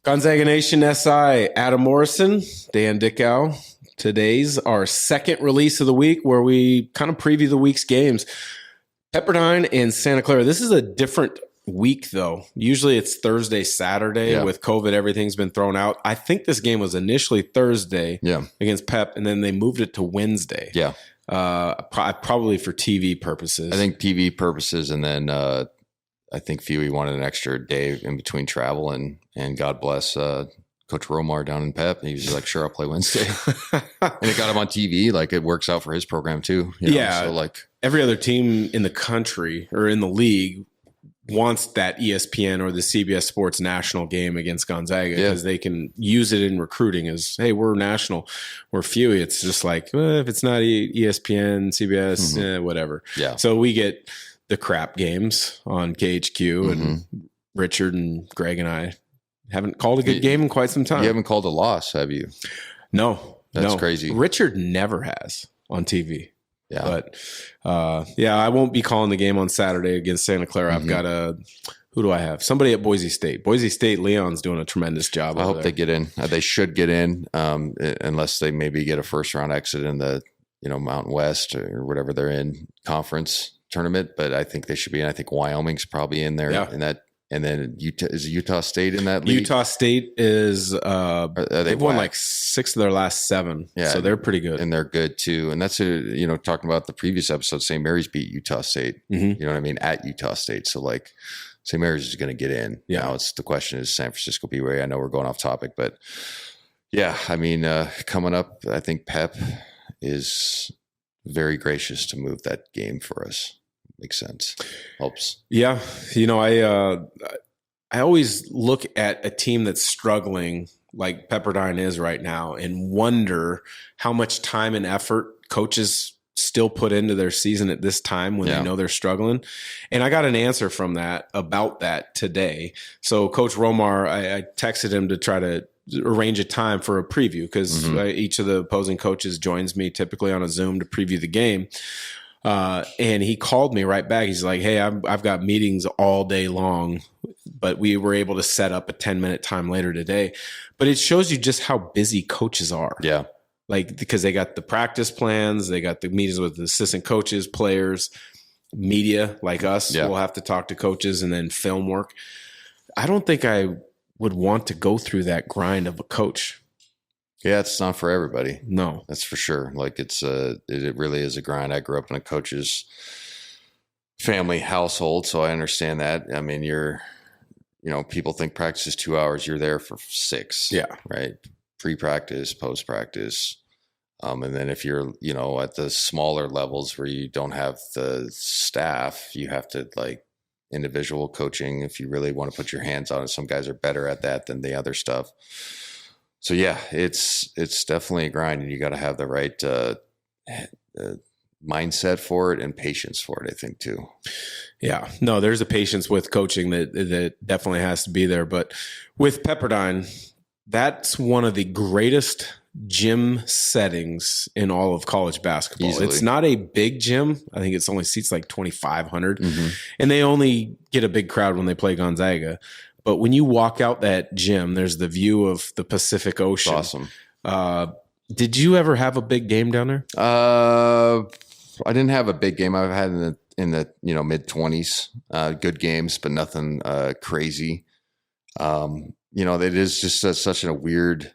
Gonzaga Nation SI, Adam Morrison, Dan Dickau. Today's our second release of the week where we kind of preview the week's games. Pepperdine and Santa Clara. This is a different week, though. Usually it's Thursday, Saturday. Yeah. With COVID, everything's been thrown out. I think this game was initially Thursday against Pep, and then they moved it to Wednesday. Yeah. Probably for TV purposes. I think TV purposes, and then I think Fewy wanted an extra day in between travel, and God bless Coach Romar down in Pep. He was just like, sure, I'll play Wednesday. And it got him on TV. Like, it works out for his program too. You know? Yeah. So like every other team in the country or in the league wants that ESPN or the CBS Sports national game against Gonzaga because they can use it in recruiting as, hey, we're national. We're Fewy. It's just like, if it's not ESPN, CBS, whatever. Yeah. So we get the crap games on KHQ, and Richard and Greg and I haven't called a good game in quite some time. You haven't called a loss, have you? No. That's crazy. Richard never has on TV. Yeah. But, I won't be calling the game on Saturday against Santa Clara. I've got who do I have? Somebody at Boise State. Boise State, Leon's doing a tremendous job. I hope they get in. They should get in, unless they maybe get a first-round exit in the Mountain West or whatever they're in conference tournament. But I think they should be in. I think Wyoming's probably in there in that. And then Utah State in that league? Utah State is they've won like 6 of their last 7. Yeah, so they're pretty good. And they're good too. And that's talking about the previous episode, St. Mary's beat Utah State. You know what I mean? At Utah State. So like St. Mary's is going to get in. Yeah. Now the question is San Francisco BYU. I know we're going off topic, but yeah, I mean, coming up, I think Pep is very gracious to move that game for us. Makes sense. Helps. Yeah. I always look at a team that's struggling like Pepperdine is right now and wonder how much time and effort coaches still put into their season at this time when they know they're struggling. And I got an answer from that about that today. So Coach Romar, I texted him to try to arrange a time for a preview because each of the opposing coaches joins me typically on a Zoom to preview the game. And he called me right back. He's like, hey, I've got meetings all day long, but we were able to set up a 10-minute time later today. But it shows you just how busy coaches are. Yeah. Like, because they got the practice plans, they got the meetings with the assistant coaches, players, media like us. We'll have to talk to coaches and then film work. I don't think I would want to go through that grind of a coach. Yeah, it's not for everybody. No, that's for sure. Like it really is a grind. I grew up in a coach's family household, so I understand that. I mean, people think practice is 2 hours. You're there for 6. Yeah. Right. Pre-practice, post-practice. And then if you're, at the smaller levels where you don't have the staff, you have to like individual coaching if you really want to put your hands on it. Some guys are better at that than the other stuff. So yeah, it's definitely a grind, and you got to have the right mindset for it and patience for it, I think too. Yeah, no, there's a patience with coaching that definitely has to be there. But with Pepperdine, that's one of the greatest gym settings in all of college basketball. Easily. It's not a big gym. I think it's only seats like 2,500, and they only get a big crowd when they play Gonzaga. But when you walk out that gym, there's the view of the Pacific Ocean. It's awesome. Did you ever have a big game down there? I didn't have a big game. I've had in the mid-20s, good games, but nothing crazy. It is just such a weird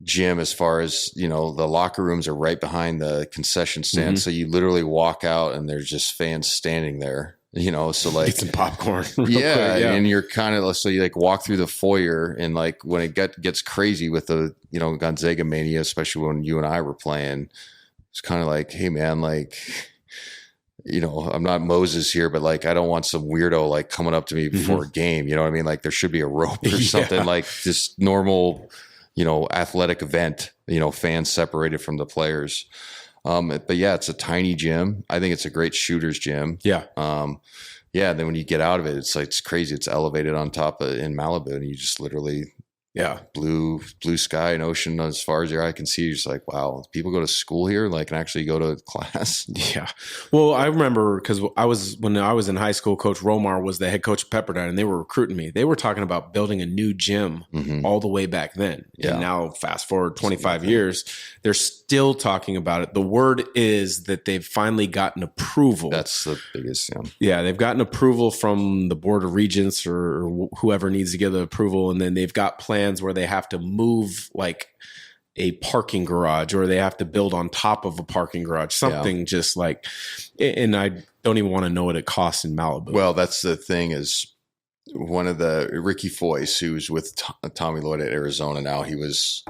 gym as far as, the locker rooms are right behind the concession stand. So you literally walk out and there's just fans standing there. So like get some popcorn. Yeah, and you're kind of so you like walk through the foyer, and like when it gets crazy with the Gonzaga mania, especially when you and I were playing, it's kind of like, hey man, like I'm not Moses here, but like I don't want some weirdo like coming up to me before a game. You know what I mean? Like there should be a rope or something, like just normal, athletic event. Fans separated from the players. But yeah, it's a tiny gym. I think it's a great shooter's gym. Yeah. Then when you get out of it, it's crazy. It's elevated on top in Malibu, and you just literally blue sky and ocean as far as your eye can see. You're just like, wow, people go to school here, like, and actually go to class. Yeah. Well, I remember because when I was in high school, Coach Romar was the head coach of Pepperdine, and they were recruiting me. They were talking about building a new gym all the way back then. Yeah. And now fast forward 25 years, they're still talking about it. The word is that they've finally gotten approval. That's the biggest, Yeah, they've gotten approval from the Board of Regents or whoever needs to give the approval. And then they've got plans where they have to move like a parking garage, or they have to build on top of a parking garage, something just like, and I don't even want to know what it costs in Malibu. Well, that's the thing is one of the Ricky Foyce, who's with Tommy Lloyd at Arizona now, he was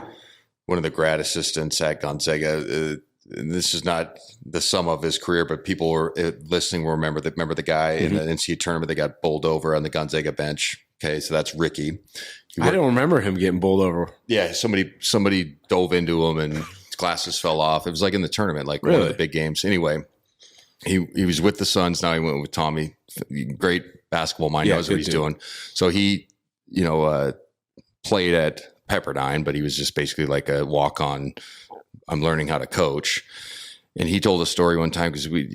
one of the grad assistants at Gonzaga. This is not the sum of his career, but people were listening will remember the guy in the NCAA tournament that got bowled over on the Gonzaga bench. Okay, so that's Ricky. I don't remember him getting bowled over. Yeah, somebody dove into him and his glasses fell off. It was like in the tournament, like one of the big games. Anyway, he was with the Suns. Now he went with Tommy. Great basketball mind, knows what he's doing. So he, played at Pepperdine, but he was just basically like a walk-on. I'm learning how to coach. And he told a story one time because we,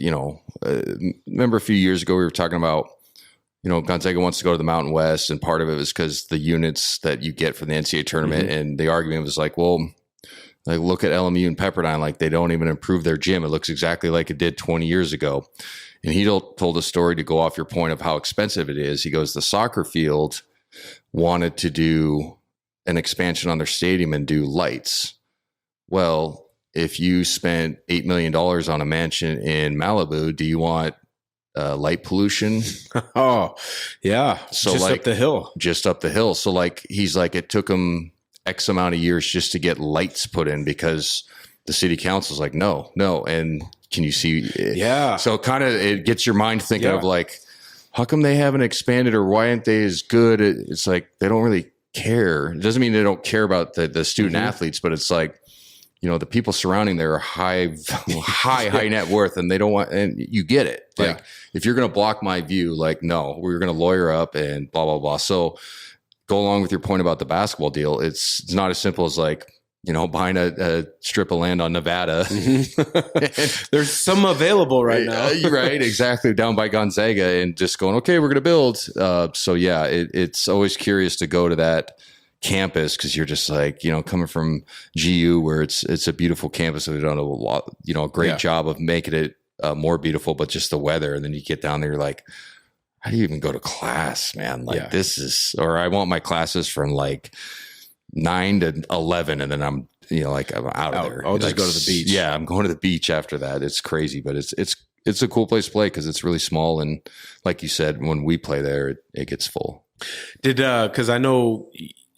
remember a few years ago we were talking about, Gonzaga wants to go to the Mountain West, and part of it was because the units that you get for the NCAA tournament, and the argument was like, well, like look at LMU and Pepperdine, like they don't even improve their gym. It looks exactly like it did 20 years ago. And he told a story to go off your point of how expensive it is. He goes, the soccer field wanted to do an expansion on their stadium and do lights. Well, if you spent $8 million on a mansion in Malibu, do you want light pollution? Oh, yeah. So just like, up the hill. Just up the hill. So like, he's like, it took him X amount of years just to get lights put in because the city council's like, no. And can you see? Yeah. So kind of it gets your mind thinking of like, how come they haven't expanded, or why aren't they as good? It's like, they don't really care. It doesn't mean they don't care about the student athletes, but it's like, the people surrounding there are high net worth, and they don't want, and you get it. Like if you're going to block my view, like, no, we're going to lawyer up and blah, blah, blah. So go along with your point about the basketball deal. It's not as simple as like, buying a strip of land on Nevada. There's some available right now. Right. Exactly. Down by Gonzaga, and just going, okay, we're going to build. So yeah, it's always curious to go to that campus, because you're just like, coming from GU where it's a beautiful campus, so they done a great job of making it more beautiful, but just the weather. And then you get down there, you're like, how do you even go to class, man? Like this is, or I want my classes from like 9 to 11, and then I'm I'm out of there. I'll just go to the beach. Yeah, I'm going to the beach after that. It's crazy, but it's a cool place to play because it's really small, and like you said, when we play there, it gets full. Because I know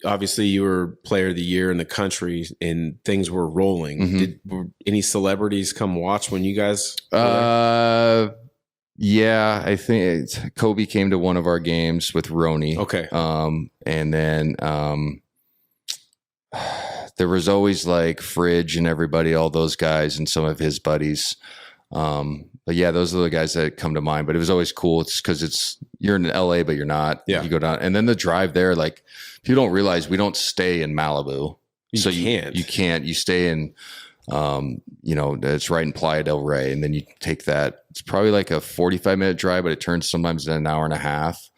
obviously you were player of the year in the country and things were rolling. Were any celebrities come watch when you guys? Yeah, I think Kobe came to one of our games with Roni. Okay. And then there was always like Fridge and everybody, all those guys and some of his buddies. But yeah, those are the guys that come to mind. But it was always cool. It's because you're in LA, but you're not. Yeah. You go down, and then the drive there, like people don't realize we don't stay in Malibu. You can't. You stay in, it's right in Playa del Rey, and then you take that. It's probably like a 45-minute drive, but it turns sometimes in an hour and a half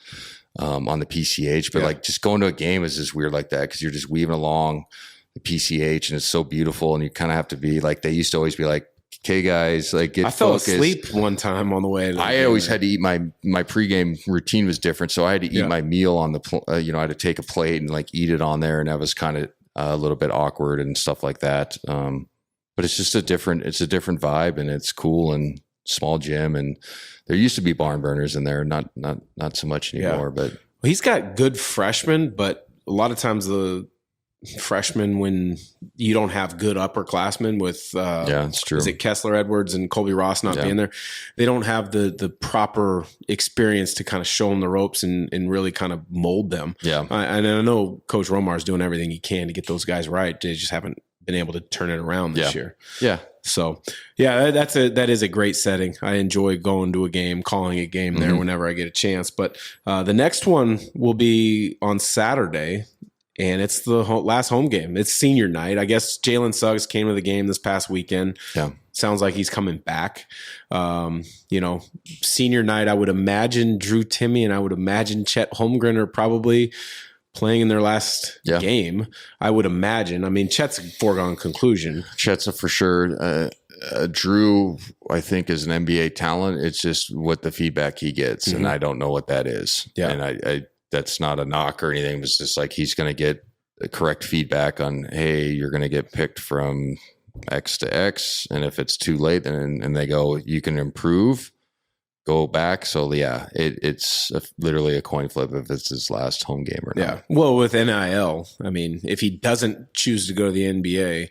on the PCH. But like just going to a game is just weird like that, because you're just weaving along the PCH, and it's so beautiful, and you kind of have to be like, they used to always be like, okay, guys, like get fell focused. asleep one time on the way. I always had to eat my pregame routine was different, so I had to eat my meal on the. I had to take a plate and like eat it on there, and that was kind of a little bit awkward and stuff like that. But it's just a different vibe, and it's cool, and small gym, and there used to be barn burners in there, not so much anymore. But he's got good freshmen, but a lot of times the freshmen, when you don't have good upperclassmen with it's true. Is it Kessler Edwards and Colby Ross not being there? They don't have the proper experience to kind of show them the ropes and really kind of mold them. Yeah. And I know Coach Romar is doing everything he can to get those guys right. They just haven't been able to turn it around this year. Yeah. So that is a great setting. I enjoy going to a game, calling a game there whenever I get a chance. But the next one will be on Saturday. and it's the last home game. It's senior night. I guess Jalen Suggs came to the game this past weekend. Yeah. Sounds like he's coming back. Senior night, I would imagine Drew Timme and I would imagine Chet Holmgren are probably playing in their last game. I would imagine. I mean, Chet's a foregone conclusion. Chet's a for sure. Drew, I think, is an NBA talent. It's just what the feedback he gets, and I don't know what that is. Yeah. And I that's not a knock or anything. It's just like he's going to get the correct feedback on, hey, you're going to get picked from X to X, and if it's too late, then and they go, you can improve, go back. So yeah, it's literally a coin flip if it's his last home game or not. Yeah. Well, with NIL, I mean, if he doesn't choose to go to the NBA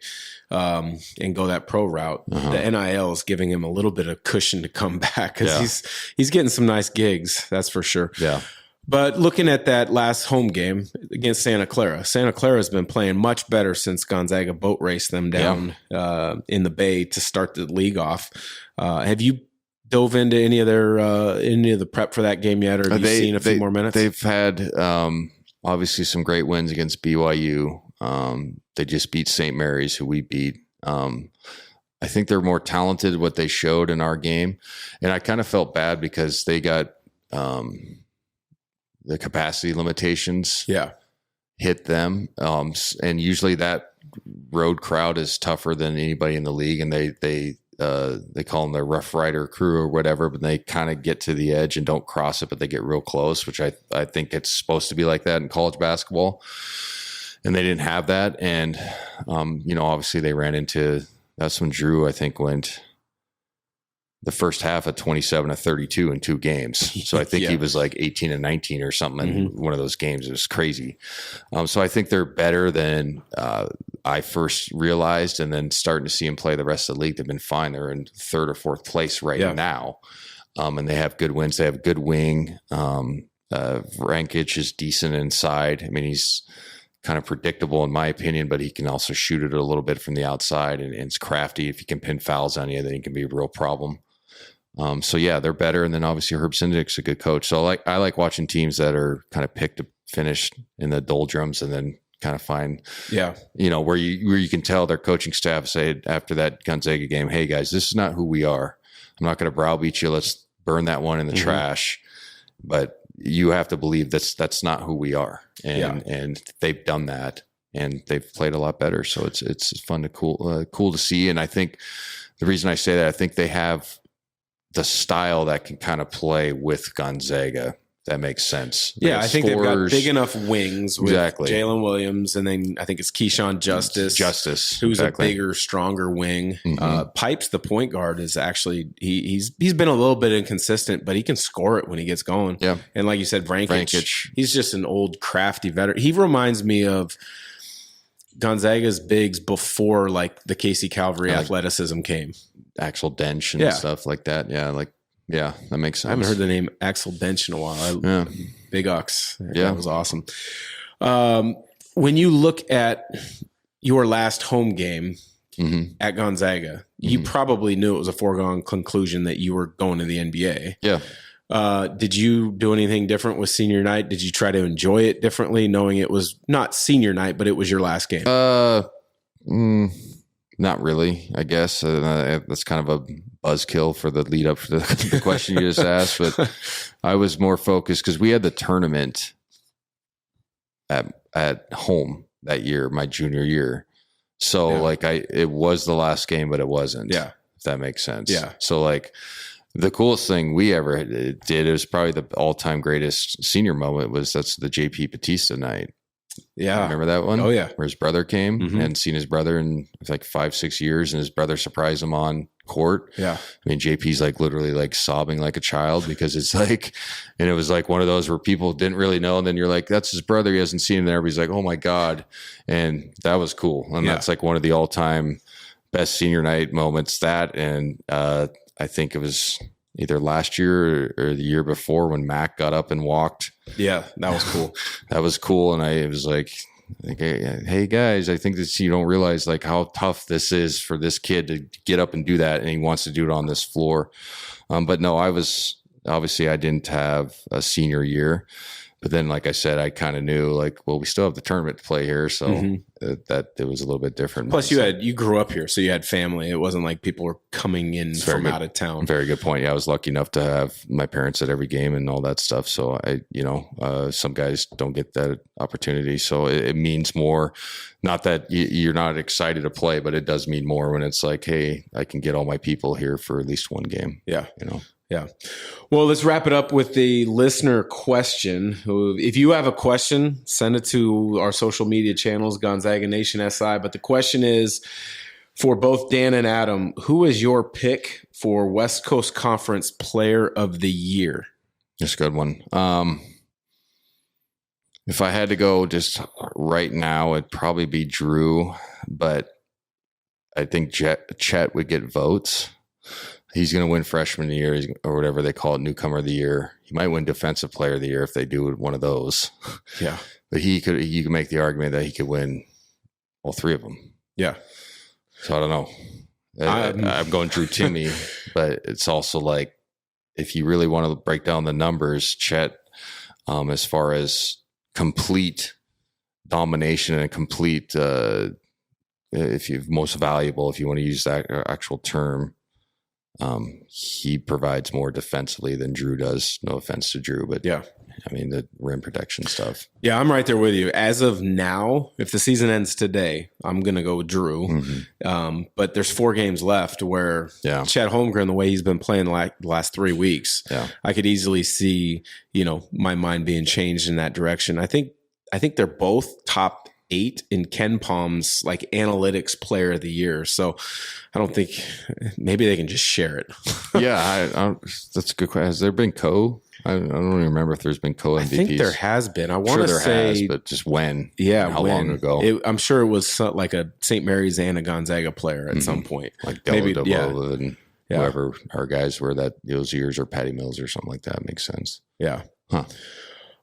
and go that pro route, the NIL is giving him a little bit of cushion to come back because he's getting some nice gigs. That's for sure. Yeah. But looking at that last home game against Santa Clara has been playing much better since Gonzaga boat raced them down in the Bay to start the league off. Have you dove into any of the prep for that game yet, or have you seen a few more minutes? They've had obviously some great wins against BYU. They just beat St. Mary's, who we beat. I think they're more talented what they showed in our game, and I kind of felt bad because they got the capacity limitations hit them. And usually that road crowd is tougher than anybody in the league. And they call them the Rough Rider crew or whatever, but they kind of get to the edge and don't cross it, but they get real close, which I think it's supposed to be like that in college basketball. And they didn't have that. And, obviously they ran into, that's when Drew, I think, went the first half of 27 of 32 in 2 games. So I think he was like 18 and 19 or something in one of those games. It was crazy. So I think they're better than I first realized, and then starting to see them play the rest of the league. They've been fine. They're in 3rd or 4th place right now. And they have good wins. They have good wing. Rankage is decent inside. I mean, he's kind of predictable in my opinion, but he can also shoot it a little bit from the outside, and it's crafty. If he can pin fouls on you, then he can be a real problem. So yeah, they're better. And then obviously Herb Sendik's a good coach. So I like watching teams that are kind of picked to finish in the doldrums and then kind of find, where you can tell their coaching staff say after that Gonzaga game, hey guys, this is not who we are. I'm not going to browbeat you. Let's burn that one in the trash. But you have to believe that's not who we are. And they've done that, and they've played a lot better. So it's fun to cool to see. And I think the reason I say that, I think they have the style that can kind of play with Gonzaga. That makes sense. I think they've got big enough wings with Jalen Williams, and then I think it's Keyshawn Justice, who's a bigger, stronger wing. Pipes, the point guard, is actually he's been a little bit inconsistent, but he can score it when he gets going. Yeah, and like you said, Vrankich, he's just an old, crafty veteran. He reminds me of Gonzaga's bigs before like the Casey Calvary athleticism came. Axel Dench and stuff like that. Yeah, that makes sense. I haven't heard the name Axel Dench in a while. Big Ox. That was awesome. When you look at your last home game at Gonzaga, you probably knew it was a foregone conclusion that you were going to the NBA. Yeah. Did you do anything different with senior night? Did you try to enjoy it differently, knowing it was not senior night, but it was your last game? Not really, I guess. That's kind of a buzzkill for the lead up for the question you just asked. But I was more focused because we had the tournament at home that year, my junior year. So it was the last game, but it wasn't. Yeah, if that makes sense. Yeah. So the coolest thing we ever did, it was probably the all-time greatest senior moment, that's the JP Batista night. Yeah. Remember that one? Oh, yeah. Where his brother came and seen his brother in 5-6 years, and his brother surprised him on court. Yeah. I mean, JP's literally sobbing like a child because it's and it was one of those where people didn't really know. And then you're like, that's his brother. He hasn't seen him there. But he's like, oh my God. And that was cool. And that's one of the all-time best senior night moments. That, and I think it was either last year or the year before when Mac got up and walked. Yeah, that was cool. That was cool. And I was like, hey guys, I think that you don't realize how tough this is for this kid to get up and do that. And he wants to do it on this floor. But no, I didn't have a senior year. But then, like I said, I kind of knew like, well, we still have the tournament to play here. So that it was a little bit different. Plus you grew up here, so you had family. It wasn't like people were coming in from out of town. Very good point. Yeah. I was lucky enough to have my parents at every game and all that stuff. So some guys don't get that opportunity. So it means more, not that you're not excited to play, but it does mean more when it's like, hey, I can get all my people here for at least one game. Yeah. Yeah. Well, let's wrap it up with the listener question. If you have a question, send it to our social media channels, Gonzaga Nation SI. But the question is for both Dan and Adam, who is your pick for West Coast Conference Player of the Year? That's a good one. If I had to go just right now, it'd probably be Drew, but I think Chet would get votes. He's going to win Freshman of the Year or whatever they call it, Newcomer of the Year. He might win Defensive Player of the Year if they do one of those. Yeah. But you could make the argument that he could win all three of them. Yeah. So I don't know. I'm going Drew Timme, but it's also like, if you really want to break down the numbers, Chet, as far as complete domination and complete, if you're most valuable, if you want to use that actual term, he provides more defensively than Drew does. No offense to Drew, but yeah, I mean, the rim protection stuff. Yeah, I'm right there with you. As of now, if the season ends today, I'm going to go with Drew. Mm-hmm. But there's 4 games left where Chet Holmgren, the way he's been playing the last 3 weeks, I could easily see, my mind being changed in that direction. I think they're both top 8 in Ken Palm's analytics player of the year. So I don't think, maybe they can just share it. Yeah, that's a good question. Has there been I don't even remember if there's been co-MVPs. I think there has been. I want to say, but just when? Yeah, how long ago? I'm sure it was like a St. Mary's and a Gonzaga player at some point. Like maybe and whoever our guys were those years, or Patty Mills or something like that. Makes sense. Yeah. Huh.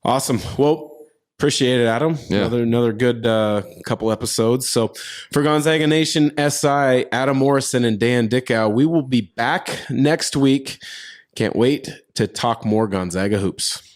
Awesome. Well, appreciate it, Adam. Yeah. Another good couple episodes. So for Gonzaga Nation SI, Adam Morrison and Dan Dickau, we will be back next week. Can't wait to talk more Gonzaga hoops.